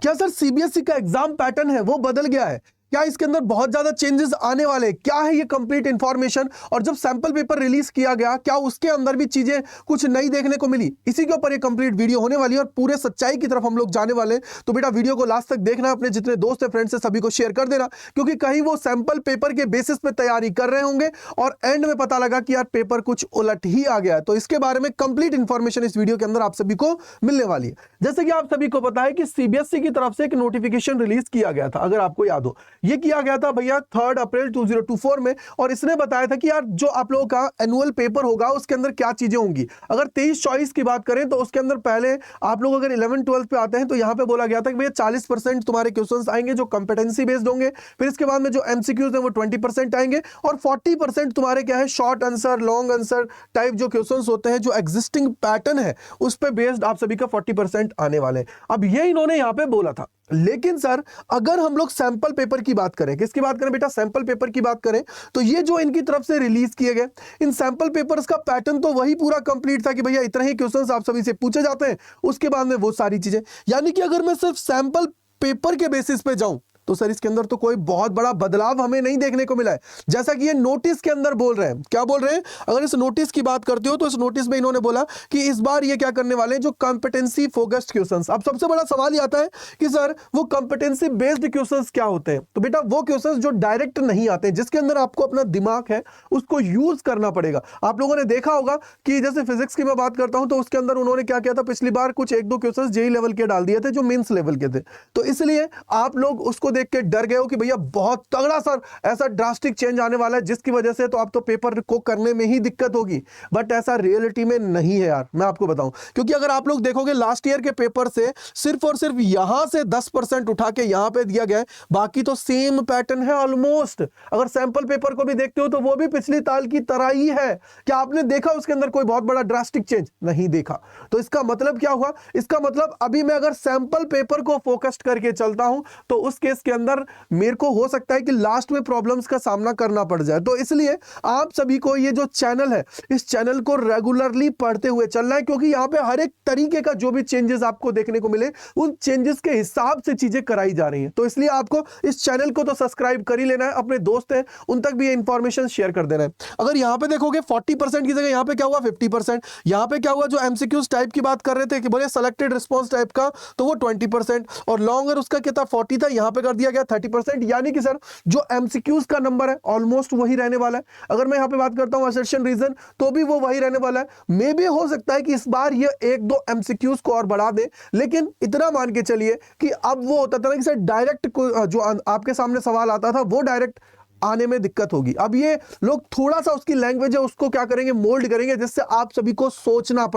क्या sir CBSE का exam pattern है वो बदल गया है? क्या इसके अंदर बहुत ज्यादा चेंजेस आने वाले हैं? क्या है ये कंप्लीट इंफॉर्मेशन? और जब सैंपल पेपर रिलीज किया गया, क्या उसके अंदर भी चीजें कुछ नई देखने को मिली? इसी के ऊपर ये कंप्लीट वीडियो होने वाली है और पूरे सच्चाई की तरफ हम लोग जाने वाले हैं। तो बेटा वीडियो को लास्ट तक देखना, अपने जितने दोस्त है फ्रेंड्स है सभी को शेयर कर देना, क्योंकि कहीं वो सैंपल पेपर के बेसिस पे तैयारी कर रहे होंगे और एंड में पता लगा कि यार पेपर कुछ उलट ही आ गया है। तो इसके बारे में कंप्लीट इंफॉर्मेशन इस वीडियो के अंदर आप सभी को मिलने वाली है। जैसे कि आप सभी को पता है कि सीबीएसई की तरफ से एक नोटिफिकेशन रिलीज किया गया था, अगर आपको याद हो। ये किया गया था भैया 3 अप्रैल 2024 में, और इसने बताया था कि यार जो आप लोगों का एनुअल पेपर होगा उसके अंदर क्या चीजें होंगी। अगर 23-24 की बात करें तो उसके अंदर पहले आप लोग अगर 11-12 पे आते हैं तो यहां पे बोला गया था कि भैया 40% तुम्हारे क्वेश्चंस आएंगे जो कंपेटेंसी बेस्ड होंगे। फिर इसके बाद में जो एमसीक्यूज है वो 20% आएंगे, और 40% तुम्हारे क्या है, short answer, long answer type जो क्वेश्चंस होते हैं, जो एग्जिस्टिंग पैटर्न है उस पर बेस्ड आप सभी का 40% आने वाले हैं। अब ये इन्होंने यहां पे बोला था। लेकिन सर अगर हम लोग सैंपल पेपर की बात करें, किसकी बात करें बेटा, सैंपल पेपर की बात करें, तो ये जो इनकी तरफ से रिलीज किए गए इन सैंपल पेपर्स का पैटर्न तो वही पूरा कंप्लीट था कि भैया इतने ही क्वेश्चंस आप सभी से पूछे जाते हैं, उसके बाद में वो सारी चीजें। यानी कि अगर मैं सिर्फ सैंपल पेपर के बेसिस पे जाऊं तो सर इसके अंदर तो कोई बहुत बड़ा बदलाव हमें नहीं देखने को मिला है। जैसा कि ये नोटिस के अंदर बोल रहे हैं, क्या बोल रहे हैं, अगर इस नोटिस की बात करते हो तो इस नोटिस में इन्होंने बोला कि इस बार ये क्या करने वाले हैं, जो कॉम्पिटेंसी फोकस्ड क्वेश्चंस। अब सबसे बड़ा सवाल ये आता है कि सर वो कॉम्पिटेंसी बेस्ड क्वेश्चंस क्या होते हैं? तो बेटा वो क्वेश्चंस जो डायरेक्ट नहीं आते, जिसके अंदर आपको अपना दिमाग है उसको यूज करना पड़ेगा। आप लोगों ने देखा होगा कि जैसे फिजिक्स की मैं बात करता हूं तो उसके अंदर उन्होंने क्या किया था, पिछली बार कुछ 1-2 क्वेश्चंस जेई लेवल के डाल दिए थे जो मेंस लेवल के थे। तो इसलिए आप लोग उसको देख के डर गए हो कि भैया बहुत तगड़ा सर ऐसा ड्रास्टिक चेंज आने वाला है जिसकी वजह से तो आप तो पेपर को करने में ही दिक्कत होगी। बट ऐसा रियलिटी में नहीं है यार, मैं आपको बताऊं, क्योंकि अगर आप लोग देखोगे लास्ट ईयर के पेपर से सिर्फ और सिर्फ यहां से 10% उठा के यहां पे दिया गया है, बाकी तो सेम पैटर्न है ऑलमोस्ट। अगर सैंपल पेपर को भी देखते हो तो वो भी पिछली साल की तरह ही है। क्या आपने देखा उसके अंदर कोई बहुत बड़ा ड्रास्टिक चेंज? नहीं देखा। तो इसका मतलब क्या हुआ, इसका मतलब अभी मैं अगर सैंपल पेपर को फोकस्ड करके चलता हूं तो उस केस के अंदर मेरे को हो सकता है कि लास्ट में प्रॉब्लम्स का सामना करना पड़ जाए। तो इसलिए आप सभी को ये जो चैनल है इस चैनल को रेगुलरली पढ़ते हुए चलना है, क्योंकि यहां पे हर एक तरीके का जो भी चेंजेस आपको देखने को मिले उन चेंजेस के हिसाब से चीजें कराई जा रही हैं। तो इसलिए आपको इस चैनल को तो सब्सक्राइब कर ही लेना है, अपने दोस्त हैं उन तक भी ये इंफॉर्मेशन शेयर कर देना है। अगर यहां पे देखोगे 40% की जगह यहां पे क्या हुआ 50%, यहां पे क्या हुआ, जो एमसीक्यूज टाइप की बात कर रहे थे कि बोले सेलेक्टेड रिस्पॉन्स टाइप का, तो वो 20%, और लॉन्गर उसका कितना 40 था, यहां पे कर दिया गया 30%। यानी कि सर जो एमसीक्यूज का नंबर है ऑलमोस्ट वही रहने वाला है। अगर मैं यहां पे बात करता हूं असर्शन रीजन, तो भी वो वही रहने वाला है। मे भी हो सकता है कि इस बार ये 1-2 एमसीक्यूज को और बढ़ा दे, लेकिन इतना मान के चलिए कि अब वो होता था ना कि सर डायरेक्ट जो आपके सामने सवाल आता था वो डायरेक्ट आने में दिक्कत होगी। अब ये लोग थोड़ा सा उसकी लैंग्वेज है उसको क्या करेंगे, मोल्ड करेंगे, जिससे आप सभी को सोचना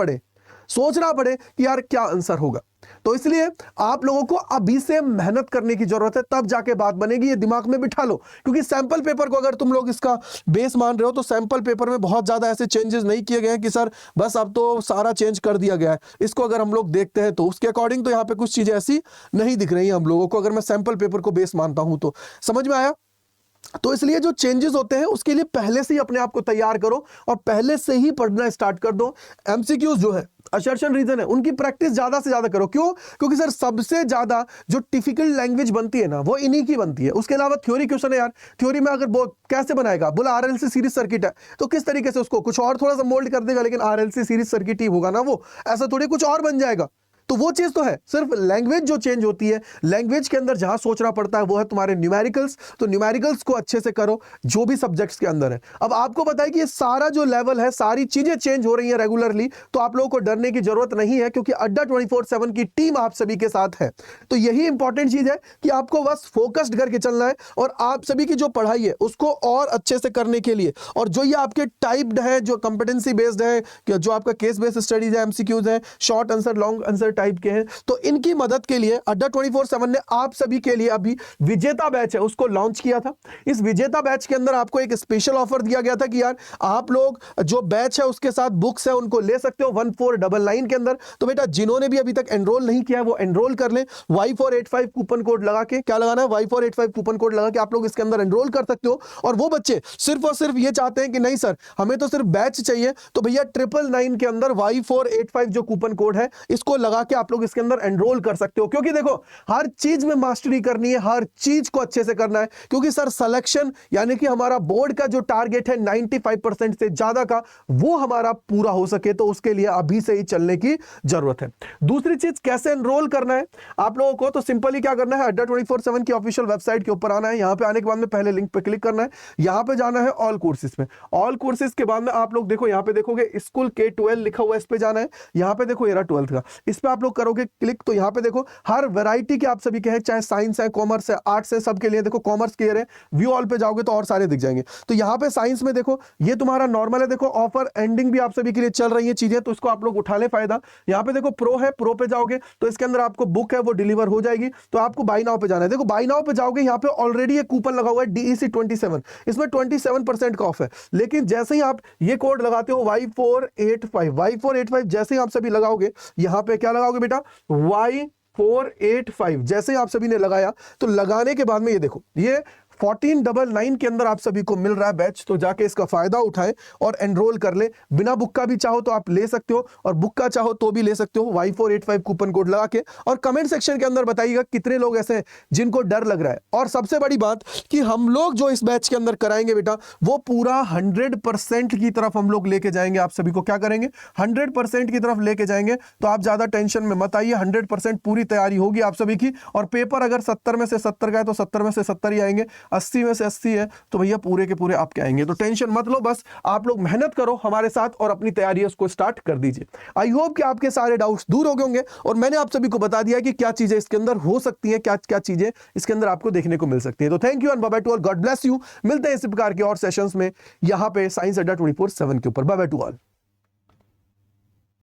पड़े कि यार क्या आंसर होगा। तो इसलिए आप लोगों को अभी से मेहनत करने की जरूरत है, तब जाके बात बनेगी। ये दिमाग में बिठा लो, क्योंकि सैंपल पेपर को अगर तुम लोग इसका बेस मान रहे हो तो सैंपल पेपर में बहुत ज्यादा ऐसे चेंजेस नहीं किए गए हैं कि सर बस अब तो सारा चेंज कर दिया गया है। इसको अगर हम लोग देखते हैं तो उसके अकॉर्डिंग तो यहाँ पे कुछ चीजें ऐसी नहीं दिख रही हैं हम लोगों को, अगर मैं सैंपल पेपर को बेस मानता हूं तो। समझ में आया? तो इसलिए जो चेंजेस होते हैं उसके लिए पहले से ही अपने आप को तैयार करो और पहले से ही पढ़ना स्टार्ट कर दो। एमसीक्यूज जो है, असर्शन रीजन है, उनकी प्रैक्टिस ज्यादा से ज्यादा करो। क्यों? क्योंकि सर सबसे ज्यादा जो टिपिकल लैंग्वेज बनती है ना वो इन्हीं की बनती है। उसके अलावा थ्योरी क्वेश्चन है यार, थ्योरी में अगर वो कैसे बनाएगा, बोला आरएलसी सीरीज सर्किट है तो किस तरीके से उसको कुछ और थोड़ा सा मोल्ड कर देगा, लेकिन आरएलसी सीरीज सर्किट ही होगा ना, वो ऐसा थोड़ी कुछ और बन जाएगा। तो वो चीज तो है, सिर्फ लैंग्वेज जो चेंज होती है, लैंग्वेज के अंदर जहां सोचना पड़ता है वो है तुम्हारे न्यूमेरिकल्स। तो न्यूमेरिकल्स को अच्छे से करो जो भी सब्जेक्ट्स के अंदर है। अब आपको पता है कि ये सारा जो लेवल है, सारी चीजें चेंज हो रही है रेगुलरली, तो आप लोगों को डरने की जरूरत नहीं है, क्योंकि अड्डा 24/7 की टीम आप सभी के साथ है। तो यही इंपॉर्टेंट चीज है कि आपको बस फोकस्ड करके चलना है, और आप सभी की जो पढ़ाई है उसको और अच्छे से करने के लिए, और जो ये आपके टाइप्ड है, जो कंपेटेंसी बेस्ड है, जो आपका केस बेस्ड स्टडीज है, एमसीक्यूज है, short answer, long answer type के हैं, तो इनकी मदद के लिए अड्डा 24/7 ने आप सभी के लिए अभी विजेता बैच है उसको लॉन्च किया था। इस विजेता बैच के अंदर आपको एक स्पेशल ऑफर दिया गया था कि यार आप लोग जो बैच है उसके साथ बुक्स है उनको ले सकते हो 1499 के अंदर। तो बेटा जिन्होंने भी अभी तक एनरोल नहीं किया है वो एनरोल कर ले, Y485 कूपन कोड लगा के, क्या लगाना है, Y485 कूपन कोड लगा के आप लोग इसके अंदर एनरोल कर सकते हो। और वो बच्चे सिर्फ और सिर्फ ये चाहते हैं कि नहीं सर हमें तो सिर्फ बैच चाहिए, तो भैया 999 के अंदर Y485 जो कूपन कोड है इसको लगा जाके आप लोग इसके अंदर एनरोल कर सकते हो, क्योंकि देखो हर चीज में मास्टरी करनी है, हर चीज को अच्छे से करना है, क्योंकि सर सिलेक्शन यानी कि हमारा बोर्ड का जो टारगेट है 95% से ज्यादा का, वो हमारा पूरा हो सके, तो उसके लिए अभी से ही चलने की जरूरत है। दूसरी चीज कैसे एनरोल करना है आप लोगों को, तो सिंपली क्या करना है, अड्डा 24/7 की ऑफिशियल वेबसाइट के ऊपर आना है। यहां पे आने के बाद में पहले लिंक पे क्लिक करना है, यहां पे जाना है ऑल कोर्सेज में। ऑल कोर्सेज के बाद में आप लोग देखो यहां पे देखोगे स्कूल K-12 लिखा हुआ है, इस पे जाना है। यहां पे देखो ये रहा 12th का, इस पे आप लोग करोगे क्लिक, तो यहां पे देखो हर वैरायटी के आप सभी के हैं, चाहे साइंस है, कॉमर्स है, आर्ट्स है, सबके लिए देखो कॉमर्स क्लियर है। व्यू ऑल पे जाओगे तो और सारे दिख जाएंगे। तो यहां पे साइंस में देखो ये तुम्हारा नॉर्मल है, देखो ऑफर एंडिंग भी आप सभी के लिए चल रही है चीजें, तो इसको आप लोग उठा ले फायदा। यहां पे देखो प्रो है, प्रो पे जाओगे तो इसके अंदर आपको बुक है वो डिलीवर हो जाएगी, तो आपको बाय नाउ पे जाना है। देखो बाय नाउ पे जाओगे, यहाँ पे ऑलरेडी एक कूपन लगा हुआ है DEC 27, इसमें 27% का ऑफ है। लेकिन जैसे ही आप ये कोड लगाते हो Y485 जैसे ही आप सभी लगाओगे, यहां पे क्या लगाओगे बेटा, Y485 जैसे ही आप सभी ने लगाया, तो लगाने के बाद में ये देखो ये 1499 के अंदर आप सभी को मिल रहा है बैच, तो जाके इसका फायदा उठाएं और एनरोल कर ले। बिना बुक का भी चाहो तो आप ले सकते हो, और बुक का चाहो तो भी ले सकते हो, Y485 कूपन कोड लगा के। और कमेंट सेक्शन के अंदर बताइएगा कितने लोग ऐसे हैं जिनको डर लग रहा है। और सबसे बड़ी बात कि हम लोग जो इस बैच के अंदर कराएंगे बेटा, वो पूरा 100% की तरफ हम लोग लेके जाएंगे। आप सभी को क्या करेंगे, 100% की तरफ लेके जाएंगे। तो आप ज्यादा टेंशन में मत आइए, 100% पूरी तैयारी होगी आप सभी की। और पेपर अगर 70 में से 70 का है तो 70 में से 70 ही आएंगे, 80 में से 80 है तो भैया पूरे के पूरे आपके आएंगे। तो टेंशन मत लो, बस आप लोग मेहनत करो हमारे साथ और अपनी तैयारी उसको स्टार्ट कर दीजिए। आई होप कि आपके सारे डाउट्स दूर हो गए होंगे, और मैंने आप सभी को बता दिया कि क्या चीजें इसके अंदर हो सकती हैं, क्या क्या चीजें इसके अंदर आपको देखने को मिल सकती है। तो thank you and bye bye to all, God bless you. मिलते हैं इस प्रकार के और सेशंस में यहाँ पे साइंस अड्डा 24/7 के ऊपर। Bye bye to all.